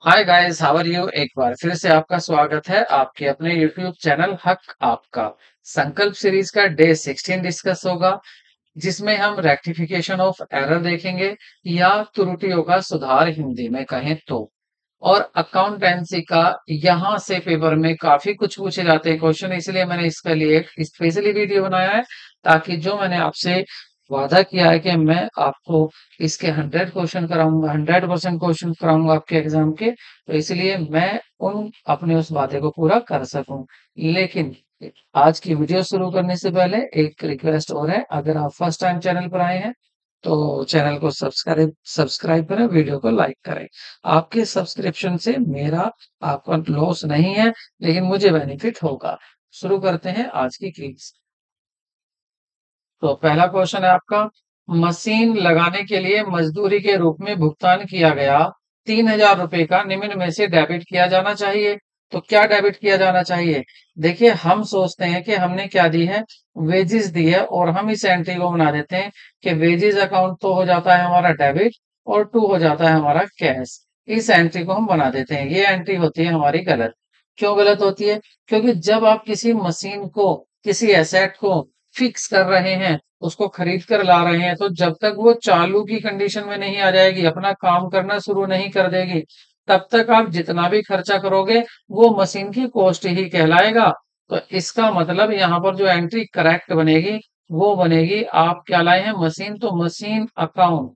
Hi guys, how are you. एक बार फिर से आपका स्वागत है आपके अपने यूट्यूब चैनल हक आपका। संकल्प सीरीज का डे 16 डिस्कस होगा, जिसमें हम रेक्टिफिकेशन ऑफ एरर देखेंगे या त्रुटियों का सुधार हिंदी में कहें तो। और अकाउंटेंसी का यहाँ से पेपर में काफी कुछ पूछे जाते हैं क्वेश्चन, इसलिए मैंने इसके लिए एक स्पेशली वीडियो बनाया है, ताकि जो मैंने आपसे वादा किया है कि मैं आपको इसके 100 क्वेश्चन कराऊंगा, 100% क्वेश्चन कराऊंगा आपके एग्जाम के, तो इसलिए मैं उन अपने उस वादे को पूरा कर सकूं। लेकिन आज की वीडियो शुरू करने से पहले एक रिक्वेस्ट और है। अगर आप फर्स्ट टाइम चैनल पर आए हैं तो चैनल को सब्सक्राइब सब्सक्राइब करें, वीडियो को लाइक करें। आपके सब्सक्रिप्शन से मेरा आपका लॉस नहीं है, लेकिन मुझे बेनिफिट होगा। शुरू करते हैं आज की क्विज। तो पहला क्वेश्चन है आपका, मशीन लगाने के लिए मजदूरी के रूप में भुगतान किया गया 3,000 रुपए का निम्न में से डेबिट किया जाना चाहिए। तो क्या डेबिट किया जाना चाहिए? देखिए, हम सोचते हैं कि हमने क्या दी है, वेजेस दी है, और हम इस एंट्री को बना देते हैं कि वेजेस अकाउंट तो हो जाता है हमारा डेबिट और टू हो जाता है हमारा कैश। इस एंट्री को हम बना देते हैं। ये एंट्री होती है हमारी गलत। क्यों गलत होती है? क्योंकि जब आप किसी मशीन को, किसी एसेट को फिक्स कर रहे हैं, उसको खरीद कर ला रहे हैं, तो जब तक वो चालू की कंडीशन में नहीं आ जाएगी, अपना काम करना शुरू नहीं कर देगी, तब तक आप जितना भी खर्चा करोगे वो मशीन की कॉस्ट ही कहलाएगा। तो इसका मतलब यहाँ पर जो एंट्री करेक्ट बनेगी वो बनेगी, आप क्या लाए हैं, मशीन, तो मशीन अकाउंट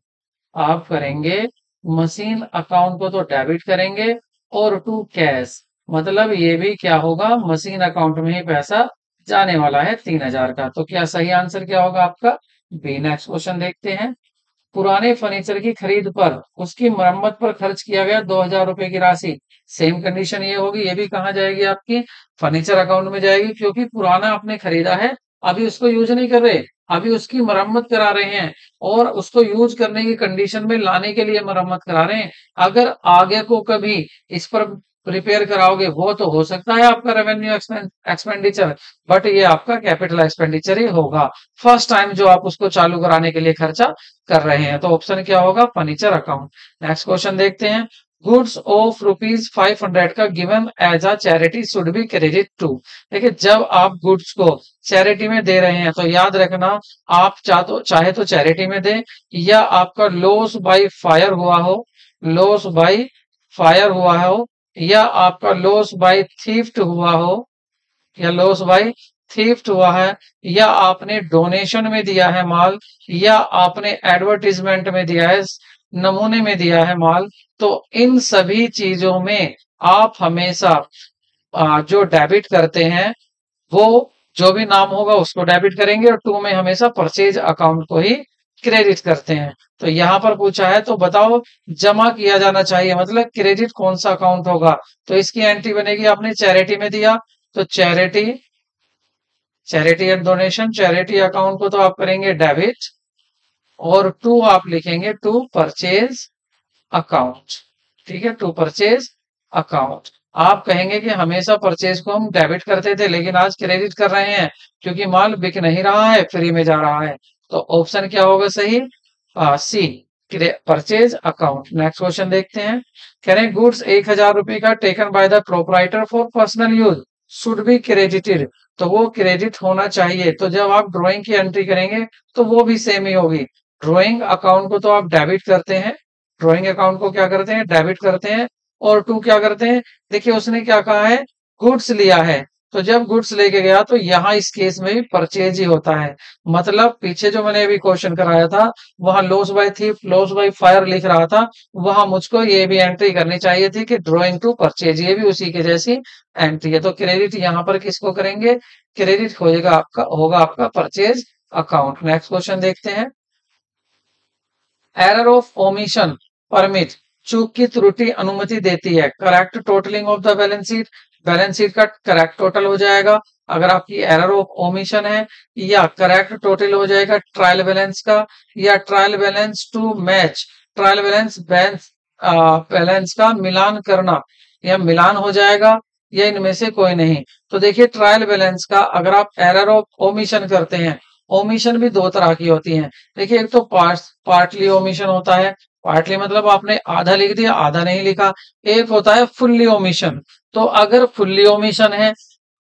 आप करेंगे, मशीन अकाउंट को तो डेबिट करेंगे, और टू कैश मतलब ये भी क्या होगा, मशीन अकाउंट में ही पैसा जाने वाला है 3,000 का। तो क्या सही आंसर क्या होगा आपका? बी। नेक्स्ट क्वेश्चन देखते हैं। पुराने फर्नीचर की खरीद पर उसकी मरम्मत पर खर्च किया गया 2,000 रुपए की राशि। सेम कंडीशन ये होगी, ये भी कहाँ जाएगी, आपकी फर्नीचर अकाउंट में जाएगी, क्योंकि पुराना आपने खरीदा है, अभी उसको यूज नहीं कर रहे, अभी उसकी मरम्मत करा रहे हैं, और उसको यूज करने की कंडीशन में लाने के लिए मरम्मत करा रहे हैं। अगर आगे को कभी इस पर रिपेयर कराओगे, वो तो हो सकता है आपका रेवेन्यू एक्सपेंडिचर, बट ये आपका कैपिटल एक्सपेंडिचर ही होगा। फर्स्ट टाइम जो आप उसको चालू कराने के लिए खर्चा कर रहे हैं, तो ऑप्शन क्या होगा, फर्नीचर अकाउंट। नेक्स्ट क्वेश्चन देखते हैं। गुड्स ऑफ ₹500 का given as a charity should be credit to. देखिए, जब आप गुड्स को चैरिटी में दे रहे हैं, तो याद रखना, आप चाहे तो चैरिटी में दें, या आपका लॉस बाय फायर हुआ हो, लॉस बाय फायर हुआ हो, या आपका लॉस बाय थीफ्ट हुआ हो, या लॉस बाय थीफ्ट हुआ है, या आपने डोनेशन में दिया है माल, या आपने एडवर्टीजमेंट में दिया है, नमूने में दिया है माल, तो इन सभी चीजों में आप हमेशा जो डेबिट करते हैं, वो जो भी नाम होगा उसको डेबिट करेंगे, और टू में हमेशा परचेज अकाउंट को ही क्रेडिट करते हैं। तो यहां पर पूछा है, तो बताओ, जमा किया जाना चाहिए मतलब क्रेडिट कौन सा अकाउंट होगा? तो इसकी एंट्री बनेगी, आपने चैरिटी में दिया तो charity, charity and donation, charity account को तो आप करेंगे डेबिट, और टू आप लिखेंगे टू परचेज अकाउंट। ठीक है, टू परचेज अकाउंट। आप कहेंगे कि हमेशा परचेज को हम डेबिट करते थे, लेकिन आज क्रेडिट कर रहे हैं, क्योंकि माल बिक नहीं रहा है, फ्री में जा रहा है। तो ऑप्शन क्या होगा सही? सी, परचेज अकाउंट। नेक्स्ट क्वेश्चन देखते हैं। कह रहे हैं गुड्स 1,000 रुपए का taken by the proprietor for personal use should be credited. तो वो क्रेडिट होना चाहिए। तो जब आप ड्रॉइंग की एंट्री करेंगे तो वो भी सेम ही होगी। ड्रॉइंग अकाउंट को तो आप डेबिट करते हैं, ड्रॉइंग अकाउंट को क्या करते हैं, डेबिट करते हैं, और टू क्या करते हैं, देखिए उसने क्या कहा है, गुड्स लिया है, तो जब गुड्स लेके गया तो यहाँ इस केस में भी परचेज ही होता है। मतलब पीछे जो मैंने अभी क्वेश्चन कराया था, वहां loss by thief, loss by fire लिख रहा था, वहां मुझको ये भी एंट्री करनी चाहिए थी कि ड्रॉइंग टू परचेज, ये भी उसी के जैसी एंट्री है। तो क्रेडिट यहाँ पर किसको करेंगे, क्रेडिट होगा आपका परचेज अकाउंट। नेक्स्ट क्वेश्चन देखते हैं। एरर ऑफ ओमिशन परमिट, चूक की त्रुटि अनुमति देती है correct totalling of the balance sheet. Balance sheet का करेक्ट टोटल हो जाएगा अगर आपकी एरर ऑफ ओमिशन है, या करेक्ट टोटल हो जाएगा ट्रायल बैलेंस का, या trial balance to match, trial balance balance का मिलान करना, या मिलान हो जाएगा, या इनमें से कोई नहीं। तो देखिए, ट्रायल बैलेंस का अगर आप एरर ऑफ ओमिशन करते हैं, ओमिशन भी दो तरह की होती हैं। देखिए, एक तो पार्टली ओमिशन होता है, पार्टली मतलब आपने आधा लिख दिया, आधा नहीं लिखा। एक होता है फुल्ली ओमिशन। तो अगर फुल्ली ओमिशन है,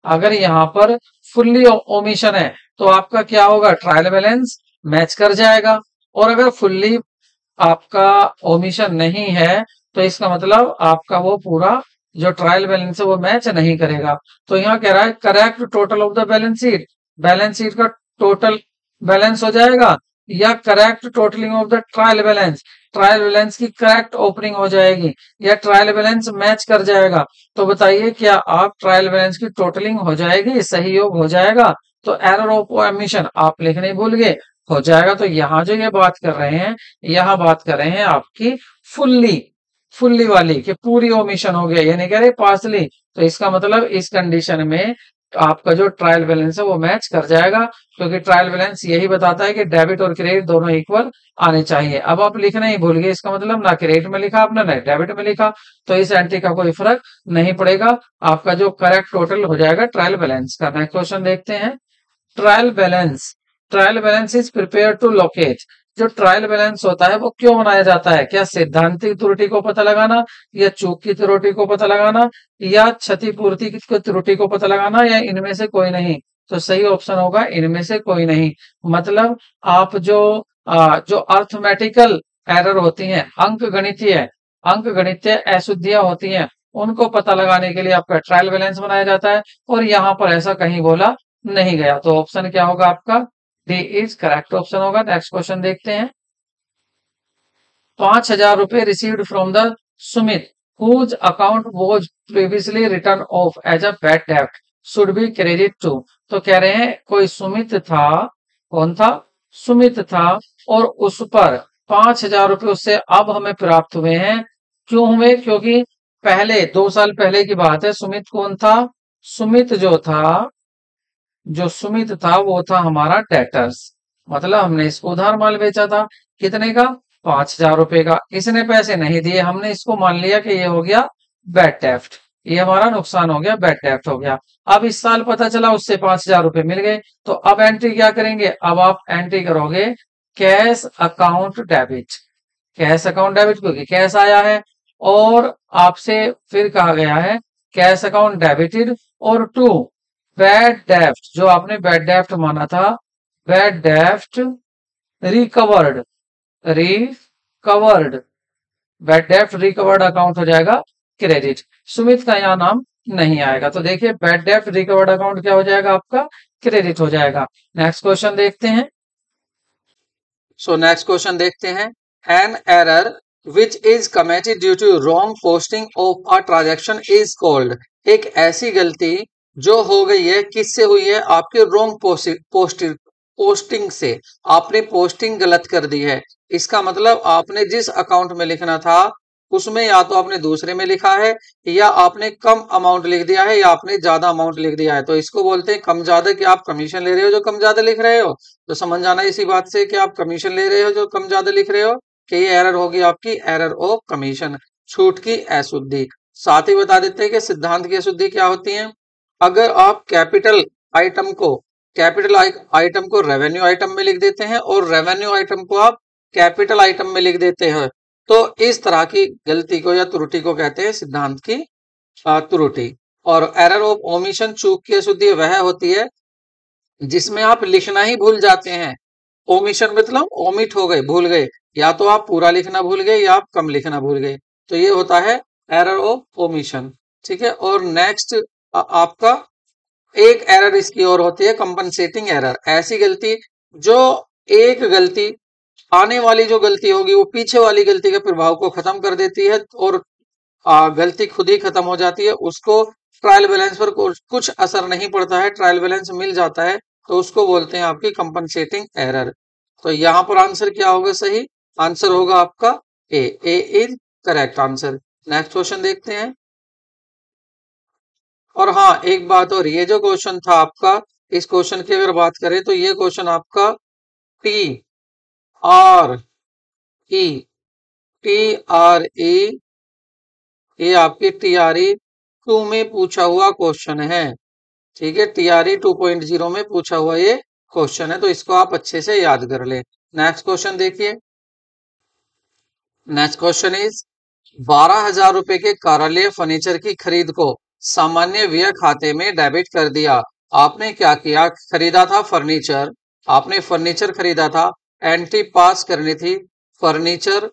अगर यहाँ पर फुल्ली ओमिशन है, तो आपका क्या होगा, ट्रायल बैलेंस मैच कर जाएगा। और अगर फुल्ली आपका ओमिशन नहीं है, तो इसका मतलब आपका वो पूरा जो ट्रायल बैलेंस है वो मैच नहीं करेगा। तो यहाँ कह रहा है correct total of the balance sheet का टोटल बैलेंस हो जाएगा, या correct totalling of the trial balance की करेक्ट ओपनिंग हो जाएगी, या ट्रायल बैलेंस मैच कर जाएगा। तो बताइए क्या आप ट्रायल बैलेंस की टोटलिंग हो जाएगी, सही योग हो जाएगा। तो एरर ऑफ ओमिशन आप लिखने भूल गए, हो जाएगा। तो यहाँ जो ये बात कर रहे हैं, यहाँ बात कर रहे हैं आपकी फुल्ली फुल्ली वाली, कि पूरी ओमिशन हो गया, ये नहीं कह रहे पार्सली। तो इसका मतलब इस कंडीशन में आपका जो ट्रायल बैलेंस है वो मैच कर जाएगा, क्योंकि ट्रायल बैलेंस यही बताता है कि डेबिट और क्रेडिट दोनों इक्वल आने चाहिए। अब आप लिखना ही भूल गए, इसका मतलब ना क्रेडिट में लिखा आपने, ना डेबिट में लिखा, तो इस एंट्री का कोई फर्क नहीं पड़ेगा। आपका जो करेक्ट टोटल हो जाएगा ट्रायल बैलेंस का। नेक्स्ट क्वेश्चन देखते हैं। Trial balance trial balance is prepare to locate. जो ट्रायल बैलेंस होता है वो क्यों बनाया जाता है, क्या सिद्धांतिक त्रुटि को पता लगाना, या चूक की त्रुटि को पता लगाना, या क्षतिपूर्ति की त्रुटि को पता लगाना, या इनमें से कोई नहीं। तो सही ऑप्शन होगा इनमें से कोई नहीं। मतलब आप जो अर्थमेटिकल एरर होती हैं, अंक गणितीय अशुद्धियां होती हैं, उनको पता लगाने के लिए आपका ट्रायल बैलेंस बनाया जाता है। और यहाँ पर ऐसा कहीं बोला नहीं गया। तो ऑप्शन क्या होगा आपका, डी इज करेक्ट ऑप्शन होगा। नेक्स्ट क्वेश्चन देखते हैं। 5,000 रुपए received from the Sumit whose account was previously return off as a bad डेब्ट शुड बी क्रेडिट टू। तो कह रहे हैं कोई सुमित था, कौन था, सुमित था, और उस पर 5,000 रुपए उससे अब हमें प्राप्त हुए हैं। क्यों हुए, क्योंकि पहले 2 साल पहले की बात है। सुमित कौन था, सुमित जो सुमित था वो था हमारा डेटर्स। मतलब हमने इसको उधार माल बेचा था, कितने का, 5,000 रुपए का। इसने पैसे नहीं दिए, हमने इसको मान लिया कि ये हो गया बैड डेफ्ट, ये हमारा नुकसान हो गया, बैड डेफ्ट हो गया। अब इस साल पता चला उससे 5,000 रुपए मिल गए, तो अब एंट्री क्या करेंगे, अब आप एंट्री करोगे cash account debit, cash account debit, क्योंकि कैश आया है। और आपसे फिर कहा गया है कैश अकाउंट डेबिटेड, और टू बैड डेफ्ट, जो आपने बैड डेफ्ट माना था, bad डेफ्ट recovered, recovered bad डेफ्ट recovered account हो जाएगा क्रेडिट। सुमित का यहाँ नाम नहीं आएगा। तो देखिए बैड डेफ्ट रिकवर्ड अकाउंट क्या हो जाएगा आपका, क्रेडिट हो जाएगा। नेक्स्ट क्वेश्चन देखते हैं। नेक्स्ट क्वेश्चन देखते हैं। An error which is committed due to wrong posting of a transaction is called. एक ऐसी गलती जो हो गई है, किससे हुई है, आपके रॉन्ग पोस्टिंग से, आपने पोस्टिंग गलत कर दी है। इसका मतलब आपने जिस अकाउंट में लिखना था उसमें या तो आपने दूसरे में लिखा है, या आपने कम अमाउंट लिख दिया है, या आपने ज्यादा अमाउंट लिख दिया है। तो इसको बोलते हैं कम ज्यादा, कि आप कमीशन ले रहे हो जो कम ज्यादा लिख रहे हो। तो समझ जाना इसी बात से कि आप कमीशन ले रहे हो जो कम ज्यादा लिख रहे हो, कि ये एरर होगी आपकी एरर ऑफ कमीशन, छूट की अशुद्धि। साथ ही बता देते हैं कि सिद्धांत की अशुद्धि क्या होती है। अगर आप आइटम को कैपिटल आइटम को रेवेन्यू आइटम में लिख देते हैं, और रेवेन्यू आइटम को आप कैपिटल आइटम में लिख देते हैं, तो इस तरह की गलती को या त्रुटि को कहते हैं सिद्धांत की त्रुटि। और एरर ऑफ ओमिशन, चूक की अशुद्धि वह होती है जिसमें आप लिखना ही भूल जाते हैं। ओमिशन मतलब ओमिट हो गए, भूल गए, या तो आप पूरा लिखना भूल गए या आप कम लिखना भूल गए। तो ये होता है एरर ऑफ ओमिशन। ठीक है। और नेक्स्ट आपका एक एरर इसकी और होती है कंपनसेटिंग एरर। ऐसी गलती जो एक गलती, आने वाली जो गलती होगी वो पीछे वाली गलती के प्रभाव को खत्म कर देती है, और गलती खुद ही खत्म हो जाती है, उसको ट्रायल बैलेंस पर कुछ असर नहीं पड़ता है, ट्रायल बैलेंस मिल जाता है, तो उसको बोलते हैं आपकी कंपनसेटिंग एरर। तो यहां पर आंसर क्या होगा, सही आंसर होगा आपका A is correct answer. Next question देखते हैं। और हाँ एक बात और, ये जो क्वेश्चन था आपका, इस क्वेश्चन की अगर बात करें तो ये क्वेश्चन आपका T R E T R E ये आपकी टीआरई 2 में पूछा हुआ क्वेश्चन है। ठीक है, टीआरई 2.0 में पूछा हुआ ये क्वेश्चन है, तो इसको आप अच्छे से याद कर ले। नेक्स्ट क्वेश्चन देखिए। नेक्स्ट क्वेश्चन इज 12,000 रुपए के कार्यालय फर्नीचर की खरीद को सामान्य व्यय खाते में डेबिट कर दिया। आपने क्या किया? खरीदा था फर्नीचर, आपने फर्नीचर खरीदा था, एंट्री पास करनी थी, फर्नीचर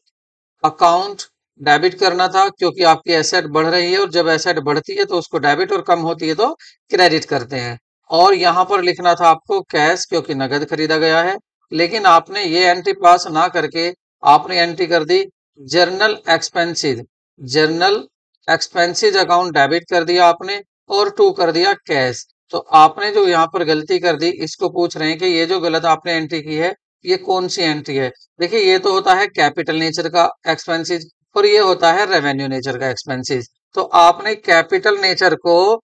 अकाउंट डेबिट करना था क्योंकि आपकी एसेट बढ़ रही है और जब एसेट बढ़ती है तो उसको डेबिट और कम होती है तो क्रेडिट करते हैं। और यहां पर लिखना था आपको कैश क्योंकि नगद खरीदा गया है। लेकिन आपने ये एंट्री पास ना करके आपने एंट्री कर दी journal expenses. Journal expenses account debit कर दिया आपने और टू कर दिया कैश। तो आपने जो यहाँ पर गलती कर दी इसको पूछ रहे हैं कि ये जो गलत आपने एंट्री की है ये कौन सी एंट्री है। देखिए ये तो होता है कैपिटल नेचर का एक्सपेंसेस और ये होता है रेवेन्यू नेचर का एक्सपेंसेस। तो आपने कैपिटल नेचर को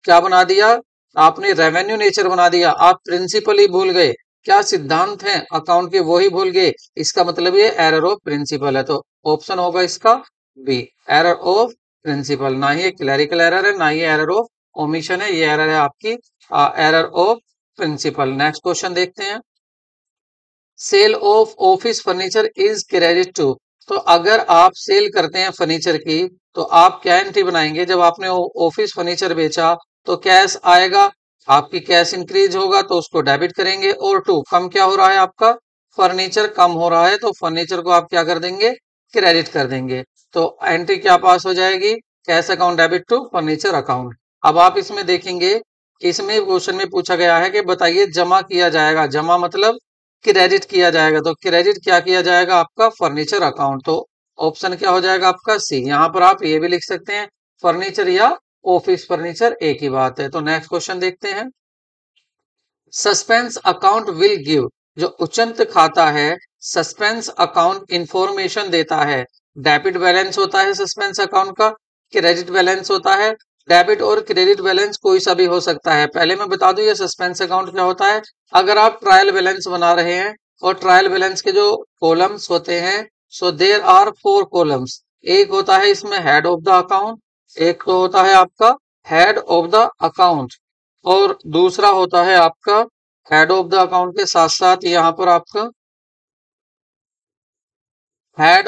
क्या बना दिया? आपने रेवेन्यू नेचर बना दिया। आप प्रिंसिपल ही भूल गए। क्या सिद्धांत है अकाउंट के वो ही भूल गए। इसका मतलब ये एरर ऑफ प्रिंसिपल है। तो ऑप्शन होगा इसका बी, एरर ऑफ प्रिंसिपल। ना ही ये क्लरिकल एरर है ना ही एरर ऑफ ओमिशन है, ये एरर है आपकी error of principle. Next question देखते हैं। Sale of office furniture is credit to. तो अगर आप सेल करते हैं फर्नीचर की तो आप क्या एंट्री बनाएंगे? जब आपने ऑफिस फर्नीचर बेचा तो कैश आएगा, आपकी कैश इंक्रीज होगा तो उसको डेबिट करेंगे। और टू कम क्या हो रहा है आपका? फर्नीचर कम हो रहा है तो फर्नीचर को आप क्या कर देंगे? क्रेडिट कर देंगे। तो एंट्री क्या पास हो जाएगी? Cash account debit to furniture account. अब आप इसमें देखेंगे, इसमें क्वेश्चन में पूछा गया है कि बताइए जमा किया जाएगा। जमा मतलब क्रेडिट किया जाएगा। तो क्रेडिट क्या किया जाएगा? आपका फर्नीचर अकाउंट। तो ऑप्शन क्या हो जाएगा आपका? सी। यहां पर आप ये भी लिख सकते हैं फर्नीचर या ऑफिस फर्नीचर एक ही बात है। तो नेक्स्ट क्वेश्चन देखते हैं। Suspense account will give. जो उचंत खाता है सस्पेंस अकाउंट इंफॉर्मेशन देता है। डेबिट बैलेंस होता है सस्पेंस अकाउंट का, क्रेडिट बैलेंस होता है। डेबिट और क्रेडिट बैलेंस कोई सा भी हो सकता है। पहले मैं बता दूं ये सस्पेंस अकाउंट क्या होता है। अगर आप ट्रायल बैलेंस बना रहे हैं और ट्रायल बैलेंस के जो कॉलम्स होते हैं, सो देयर आर 4 कॉलम्स। एक होता है इसमें हेड ऑफ द अकाउंट, एक तो होता है आपका हेड ऑफ द अकाउंट और दूसरा होता है आपका हेड ऑफ द अकाउंट के साथ साथ यहाँ पर आपका हेड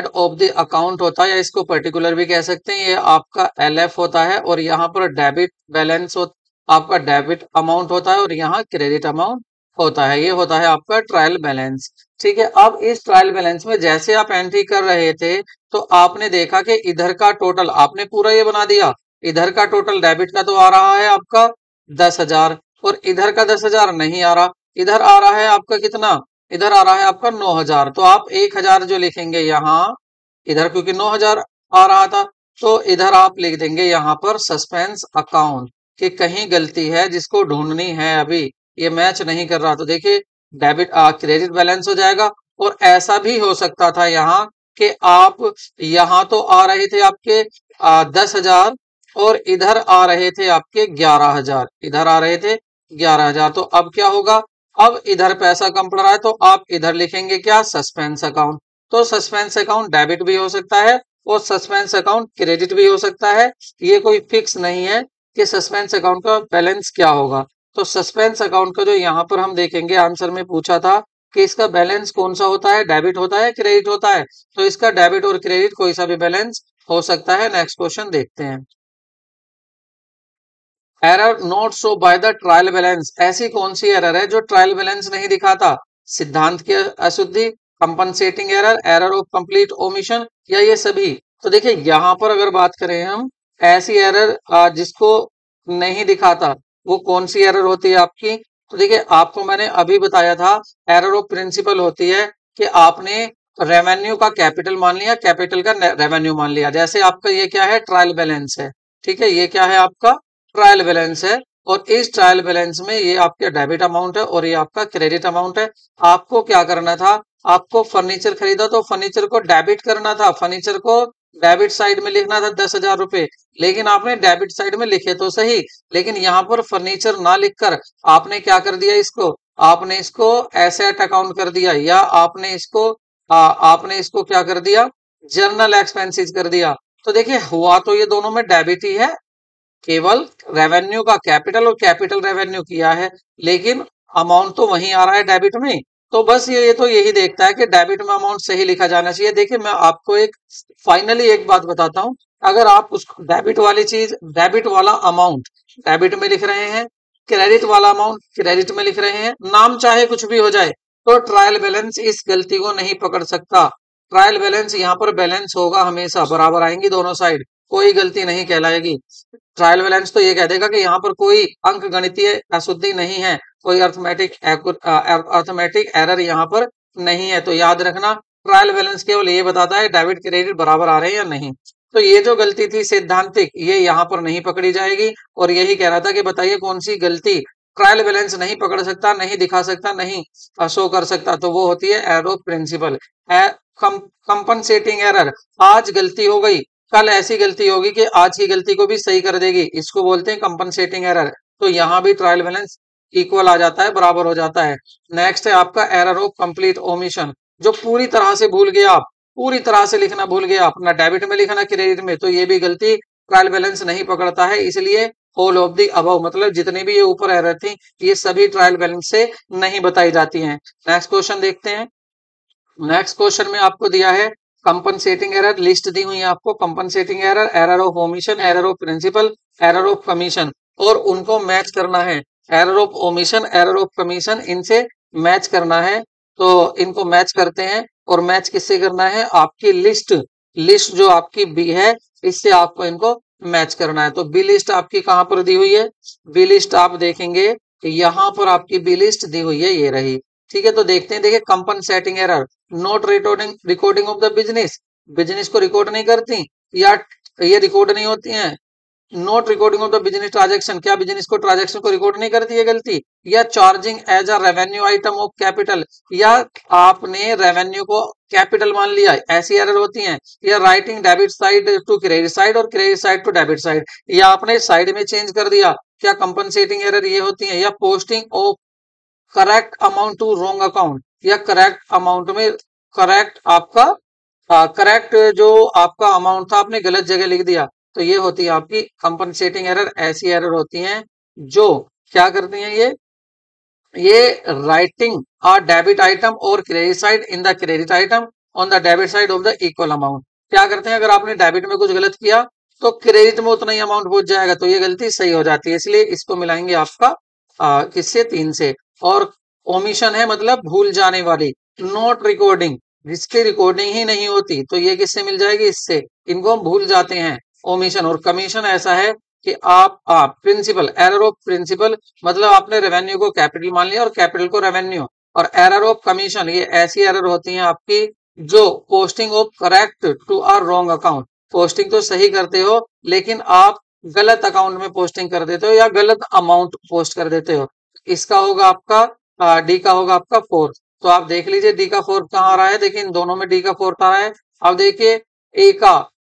ऑफ द अकाउंट होता है, या इसको पर्टिकुलर भी कह सकते हैं। ये आपका एलएफ होता है और यहाँ पर डेबिट बैलेंस आपका डेबिट अमाउंट होता है और यहाँ क्रेडिट अमाउंट होता है। ये होता है आपका ट्रायल बैलेंस। ठीक है, अब इस ट्रायल बैलेंस में जैसे आप एंट्री कर रहे थे तो आपने देखा कि इधर का टोटल आपने पूरा ये बना दिया। इधर का टोटल डेबिट का तो आ रहा है आपका 10,000 और इधर का 10,000 नहीं आ रहा। इधर आ रहा है आपका कितना? इधर आ रहा है आपका 9,000। तो आप 1,000 जो लिखेंगे यहाँ इधर, क्योंकि 9,000 आ रहा था तो इधर आप लिख देंगे यहाँ पर सस्पेंस अकाउंट कि कहीं गलती है जिसको ढूंढनी है, अभी ये मैच नहीं कर रहा। तो देखिए डेबिट क्रेडिट बैलेंस हो जाएगा। और ऐसा भी हो सकता था यहाँ कि आप यहाँ तो आ रहे थे आपके 10,000 और इधर आ रहे थे आपके 11,000। इधर आ रहे थे 11,000। तो अब क्या होगा? अब इधर पैसा कम पड़ रहा है तो आप इधर लिखेंगे क्या? Suspense account. तो सस्पेंस अकाउंट डेबिट भी हो सकता है और सस्पेंस अकाउंट क्रेडिट भी हो सकता है। ये कोई फिक्स नहीं है कि सस्पेंस अकाउंट का बैलेंस क्या होगा। तो सस्पेंस अकाउंट का जो यहाँ पर हम देखेंगे, आंसर में पूछा था कि इसका बैलेंस कौन सा होता है, डेबिट होता है क्रेडिट होता है। तो इसका डेबिट और क्रेडिट कोई सा भी बैलेंस हो सकता है। नेक्स्ट क्वेश्चन देखते हैं। Error note show by the trial balance. ऐसी कौन सी एरर है जो ट्रायल बैलेंस नहीं दिखाता? सिद्धांत की अशुद्धि, compensating error, error of complete omission, या ये सभी? तो देखिए यहां पर अगर बात करें हम, ऐसी एरर जिसको नहीं दिखाता वो कौन सी एरर होती है आपकी? तो देखिए आपको मैंने अभी बताया था एरर ऑफ प्रिंसिपल होती है कि आपने रेवेन्यू का कैपिटल मान लिया, कैपिटल का रेवेन्यू मान लिया। जैसे आपका ये क्या है? ट्रायल बैलेंस है। ठीक है, ये क्या है आपका? ट्रायल बैलेंस है। और इस ट्रायल बैलेंस में ये आपका डेबिट अमाउंट है और ये आपका क्रेडिट अमाउंट है। आपको क्या करना था? आपको फर्नीचर खरीदा तो फर्नीचर को डेबिट करना था, फर्नीचर को डेबिट साइड में लिखना था 10,000 रुपए। लेकिन आपने डेबिट साइड में लिखे तो सही, लेकिन यहाँ पर फर्नीचर ना लिखकर आपने क्या कर दिया? इसको आपने इसको एसेट अकाउंट कर दिया, या आपने इसको क्या कर दिया? जर्नल एक्सपेंसेस कर दिया। तो देखिए हुआ तो ये दोनों में डेबिट ही है, केवल रेवेन्यू का कैपिटल और कैपिटल रेवेन्यू किया है, लेकिन अमाउंट तो वहीं आ रहा है डेबिट में। तो बस ये तो यही देखता है कि डेबिट में अमाउंट सही लिखा जाना चाहिए। देखिए मैं आपको एक फाइनली एक बात बताता हूं, अगर आप उस डेबिट वाली चीज, डेबिट वाला अमाउंट डेबिट में लिख रहे हैं, क्रेडिट वाला अमाउंट क्रेडिट में लिख रहे हैं, नाम चाहे कुछ भी हो जाए, तो ट्रायल बैलेंस इस गलती को नहीं पकड़ सकता। ट्रायल बैलेंस यहाँ पर बैलेंस होगा, हमेशा बराबर आएंगी दोनों साइड, कोई गलती नहीं कहलाएगी। ट्रायल बैलेंस तो ये कह देगा कि यहाँ पर कोई अंक गणितीय अशुद्धि नहीं है, कोई अर्थमेटिक एरर यहाँ पर नहीं है। तो याद रखना, ट्रायल बैलेंस केवल ये बताता है डेबिट क्रेडिट बराबर आ रहे हैं या नहीं। तो ये जो गलती थी सैद्धांतिक, ये यहाँ पर नहीं पकड़ी जाएगी। और यही कह रहा था कि बताइए कौन सी गलती ट्रायल बैलेंस नहीं पकड़ सकता, नहीं दिखा सकता, नहीं शो कर सकता, तो वो होती है एरो प्रिंसिपल। कंपनसेटिंग एरर, आज गलती हो गई, कल ऐसी गलती होगी कि आज की गलती को भी सही कर देगी, इसको बोलते हैं कंपनसेटिंग एरर। तो यहाँ भी ट्रायल बैलेंस इक्वल आ जाता है, बराबर हो जाता है। नेक्स्ट है आपका एरर ऑफ कंप्लीट ओमिशन, जो पूरी तरह से भूल गए आप, पूरी तरह से लिखना भूल गए आप, ना डेबिट में लिखना क्रेडिट में, तो ये भी गलती ट्रायल बैलेंस नहीं पकड़ता है। इसलिए ऑल ऑफ दी अबव, मतलब जितनी भी ये ऊपर एरर थी, ये सभी ट्रायल बैलेंस से नहीं बताई जाती हैं। नेक्स्ट क्वेश्चन देखते हैं। नेक्स्ट क्वेश्चन में आपको दिया है कंपनसेटिंग एरर, लिस्ट दी हुई है आपको, compensating error, error of omission, error of principle, error of commission, और उनको मैच करना है। Error of omission, error of commission, इनसे मैच करना है। तो इनको मैच करते हैं, और मैच किससे करना है, आपकी लिस्ट, लिस्ट जो आपकी बी है, इससे आपको इनको मैच करना है। तो बी लिस्ट आपकी कहां पर दी हुई है, बी लिस्ट आप देखेंगे यहां पर आपकी बी लिस्ट दी हुई है, ये रही। ठीक है, तो देखते हैं। देखिए compensating error, not recording recording of the business, business को रिकॉर्ड नहीं करती, या ये रिकॉर्ड नहीं होती हैं। Not recording of the business transaction, क्या बिजनेस को ट्रांजैक्शन को रिकॉर्ड नहीं करती है गलती। या charging as a revenue item of capital, या आपने रेवेन्यू को कैपिटल मान लिया, ऐसी एरर होती हैं। या writing debit side to credit side और credit side to debit side, या आपने साइड में चेंज कर दिया, क्या कंपनसेटिंग एरर ये होती है। या posting of correct amount to wrong account, या करेक्ट अमाउंट में करेक्ट आपका करेक्ट जो आपका अमाउंट था आपने गलत जगह लिख दिया, तो ये होती है आपकी कंपनसेटिंग एरर। ऐसी एरर होती हैं जो क्या करती हैं, ये राइटिंग अ डेबिट आइटम और credit side in the credit item on the debit side of the equal amount. क्या करते हैं, अगर आपने डेबिट में कुछ गलत किया तो क्रेडिट में उतना ही अमाउंट पहुंच जाएगा, तो ये गलती सही हो जाती है। इसलिए इसको मिलाएंगे आपका किससे, 3 से। और ओमिशन है मतलब भूल जाने वाली, नोट रिकॉर्डिंग, जिसकी रिकॉर्डिंग ही नहीं होती, तो ये किससे मिल जाएगी, इससे, इनको हम भूल जाते हैं, ओमिशन। और कमीशन ऐसा है कि आप प्रिंसिपल, एरर ऑफ प्रिंसिपल, मतलब आपने रेवेन्यू को कैपिटल मान लिया और कैपिटल को रेवेन्यू। और एरर ऑफ कमीशन, ये ऐसी एरर होती है आपकी जो posting of correct to a wrong account, posting तो सही करते हो लेकिन आप गलत अकाउंट में पोस्टिंग कर देते हो या गलत अमाउंट पोस्ट कर देते हो। इसका होगा आपका डी का होगा आपका 4। तो आप देख लीजिए डी का 4 कहाँ आ रहा है, देखिए इन दोनों में डी का 4 आ रहा है। अब देखिए ए का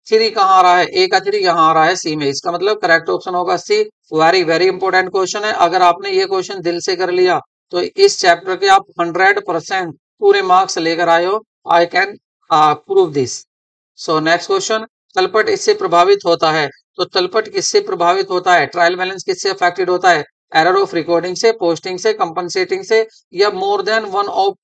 3 कहाँ आ रहा है, ए का 3 यहाँ आ रहा है सी में, इसका मतलब करेक्ट ऑप्शन होगा सी। वेरी वेरी इंपॉर्टेंट क्वेश्चन है, अगर आपने ये क्वेश्चन दिल से कर लिया तो इस चैप्टर के आप 100% पूरे मार्क्स लेकर आए हो। I can prove this. So next question, तलपट इससे प्रभावित होता है, तो तलपट किससे प्रभावित होता है, ट्रायल बैलेंस किससे अफेक्टेड होता है, एरर ऑफ रिकॉर्डिंग से, पोस्टिंग से, कंपनसेटिंग से, या more than one of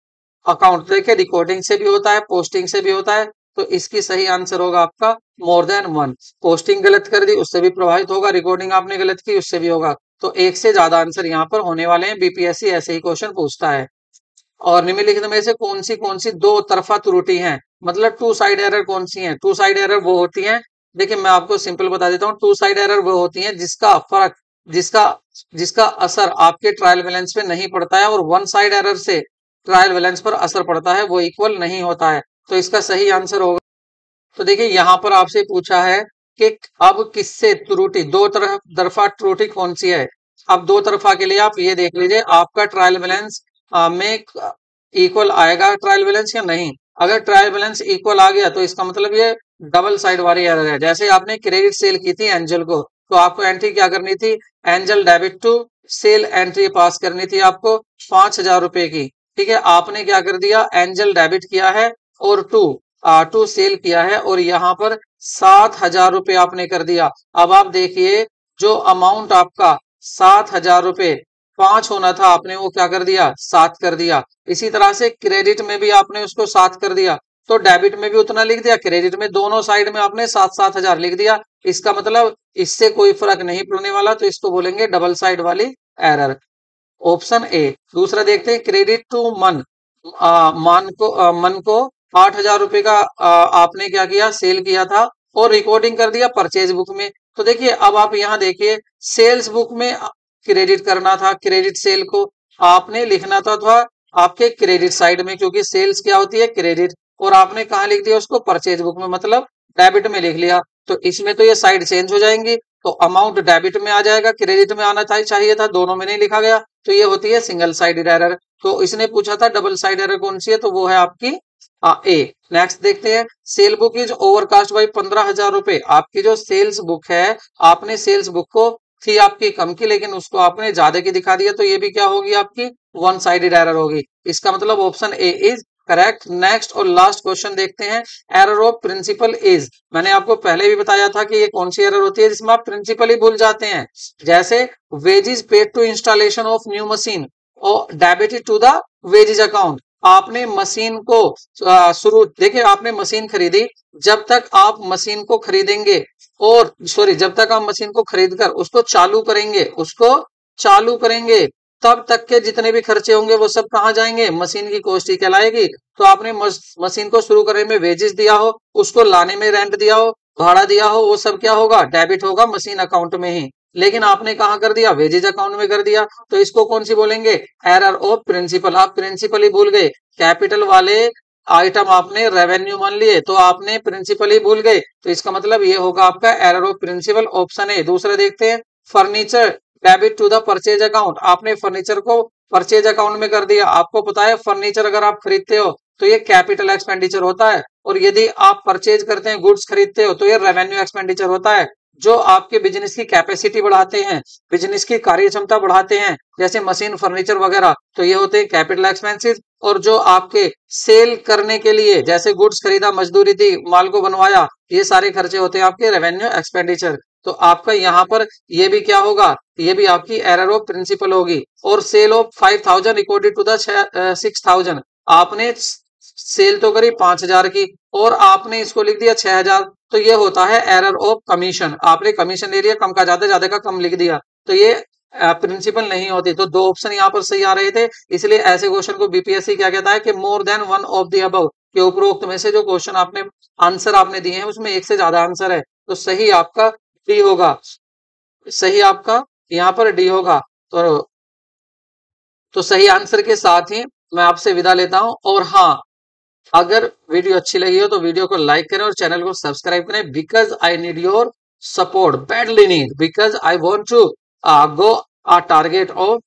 account. देखिए रिकॉर्डिंग से भी होता है, पोस्टिंग से भी होता है, तो इसकी सही आंसर होगा आपका मोर देन वन। पोस्टिंग गलत कर दी उससे भी प्रभावित होगा, रिकॉर्डिंग आपने गलत की उससे भी होगा, तो एक से ज्यादा आंसर यहाँ पर होने वाले हैं। बीपीएससी ऐसे ही क्वेश्चन पूछता है। और निम्नलिखित में से कौन सी दो तरफा त्रुटि है, मतलब टू साइड एरर कौन सी है। टू साइड एरर वो होती है, देखिए मैं आपको सिंपल बता देता हूँ, टू साइड एरर वो होती है जिसका फर्क, जिसका जिसका असर आपके ट्रायल बैलेंस पे नहीं पड़ता है, और वन साइड एरर से ट्रायल बैलेंस पर असर पड़ता है, वो इक्वल नहीं होता है। तो इसका सही आंसर होगा, तो देखिए यहाँ पर आपसे पूछा है कि अब किससे त्रुटि, दो तरफा त्रुटि कौन सी है। अब दो तरफा के लिए आप ये देख लीजिए आपका ट्रायल बैलेंस में इक्वल आएगा ट्रायल बैलेंस या नहीं। अगर ट्रायल बैलेंस इक्वल आ गया तो इसका मतलब ये डबल साइड वाली एरर है। जैसे आपने क्रेडिट सेल की थी एंजल को, तो आपको एंट्री क्या करनी थी, एंजल debit to sale entry pass करनी थी आपको 5,000 रुपए की। ठीक है, आपने क्या कर दिया, एंजल डेबिट किया है और टू सेल किया है, और यहाँ पर 7,000 रुपए आपने कर दिया। अब आप देखिए जो अमाउंट आपका 7,000 रुपए 5 होना था, आपने वो क्या कर दिया, 7 कर दिया। इसी तरह से क्रेडिट में भी आपने उसको 7 कर दिया, तो डेबिट में भी उतना लिख दिया, क्रेडिट में दोनों साइड में आपने 7-7 हजार लिख दिया। इसका मतलब इससे कोई फर्क नहीं पड़ने वाला, तो इसको बोलेंगे डबल साइड वाली एरर। Option A. दूसरा देखते हैं, क्रेडिट टू मन। मन को 8 हजार रुपए का आपने क्या किया, सेल किया था और रिकॉर्डिंग कर दिया परचेज बुक में। तो देखिए अब आप यहाँ देखिए, सेल्स बुक में क्रेडिट करना था, क्रेडिट सेल को आपने लिखना था आपके क्रेडिट साइड में, क्योंकि सेल्स क्या होती है, क्रेडिट। और आपने कहा लिख दिया उसको, परचेज बुक में, मतलब डेबिट में लिख लिया। तो इसमें तो ये साइड चेंज हो जाएंगी, तो अमाउंट डेबिट में आ जाएगा, क्रेडिट में आना चाहिए था, दोनों में नहीं लिखा गया, तो ये होती है सिंगल साइडेड एरर। तो इसने पूछा था डबल साइड एरर कौन सी है, तो वो है आपकी ए। नेक्स्ट देखते हैं, cell book is overcast by 15 हजार रुपए। आपकी जो सेल्स बुक है, आपने सेल्स बुक को थी आपकी कम की, लेकिन उसको आपने ज्यादा की दिखा दिया, तो ये भी क्या होगी, आपकी वन साइडेड एरर होगी। इसका मतलब option A is correct. Next और लास्ट क्वेश्चन देखते हैं, एरर ऑफ प्रिंसिपल इज। मैंने आपको पहले भी बताया था कि ये कौन सी एरर होती है जिसमें आप प्रिंसिपल ही भूल जाते हैं। जैसे wages paid to installation of new machine और debited to the wages account. आपने मशीन को शुरू, देखिए आपने मशीन खरीदी, जब तक आप मशीन को खरीदेंगे और सॉरी जब तक आप मशीन को खरीद कर उसको चालू करेंगे, तब तक के जितने भी खर्चे होंगे वो सब कहाँ जाएंगे, मशीन की कॉस्ट ही कहलाएगी। तो आपने मशीन को शुरू करने में वेजेस दिया हो, उसको लाने में रेंट दिया हो, भाड़ा दिया हो, वो सब क्या होगा, डेबिट होगा मशीन अकाउंट में ही। लेकिन आपने कहा कर दिया, वेजेज अकाउंट में कर दिया, तो इसको कौन सी बोलेंगे, एरर ऑफ प्रिंसिपल। आप प्रिंसिपल ही भूल गए, कैपिटल वाले आइटम आपने रेवेन्यू मान लिए, तो आपने प्रिंसिपल ही भूल गए, तो इसका मतलब ये होगा आपका error of principle, option A. दूसरा देखते हैं, furniture debit to the purchase account. आपने फर्नीचर को परचेज अकाउंट में कर दिया। आपको पता है फर्नीचर अगर आप खरीदते हो तो ये कैपिटल एक्सपेंडिचर होता है, और यदि आप परचेज करते हैं, गुड्स खरीदते हो, तो ये रेवेन्यू एक्सपेंडिचर होता है, जो आपके बिजनेस की कैपेसिटी बढ़ाते हैं, बिजनेस की कार्य क्षमता बढ़ाते हैं, जैसे मशीन, फर्नीचर वगैरह, तो ये होते हैं कैपिटल एक्सपेंसेस। और जो आपके सेल करने के लिए, जैसे गुड्स खरीदा, मजदूरी दी, माल को बनवाया, ये सारे खर्चे होते हैं आपके रेवेन्यू एक्सपेंडिचर। तो आपका यहाँ पर ये भी क्या होगा, ये भी आपकी एरर ऑफ प्रिंसिपल होगी। और sale of 5000 recorded to the 6000। आपने सेल तो करी 5000 की और आपने इसको लिख दिया 6000, तो ये होता है एरर ऑफ कमीशन। आपने कमीशन ले लिया, कम का ज्यादा, ज्यादा का कम लिख दिया, तो ये प्रिंसिपल नहीं होती। तो दो ऑप्शन यहाँ पर सही आ रहे थे, इसलिए ऐसे क्वेश्चन को बीपीएससी क्या कहता है कि more than one of the above, के उपरोक्त में से जो क्वेश्चन आपने आंसर आपने दिए हैं उसमें एक से ज्यादा आंसर है, तो सही आपका डी होगा। सही आपका यहाँ पर डी होगा। तो सही आंसर के साथ ही मैं आपसे विदा लेता हूं। और हाँ, अगर वीडियो अच्छी लगी हो तो वीडियो को लाइक करें और चैनल को सब्सक्राइब करें, because I need your support, badly need, because I want to go a target of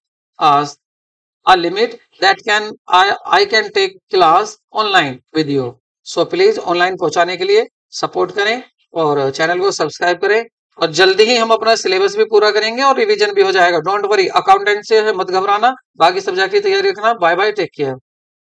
a limit that can I can take class online with you. So please online पहुंचाने के लिए support करें और channel को subscribe करें, और जल्दी ही हम अपना सिलेबस भी पूरा करेंगे और रिवीजन भी हो जाएगा। डोंट वरी, अकाउंटेंट से मत घबराना, बाकी सब्जेक्ट की तैयारी रखना। Bye bye, take care.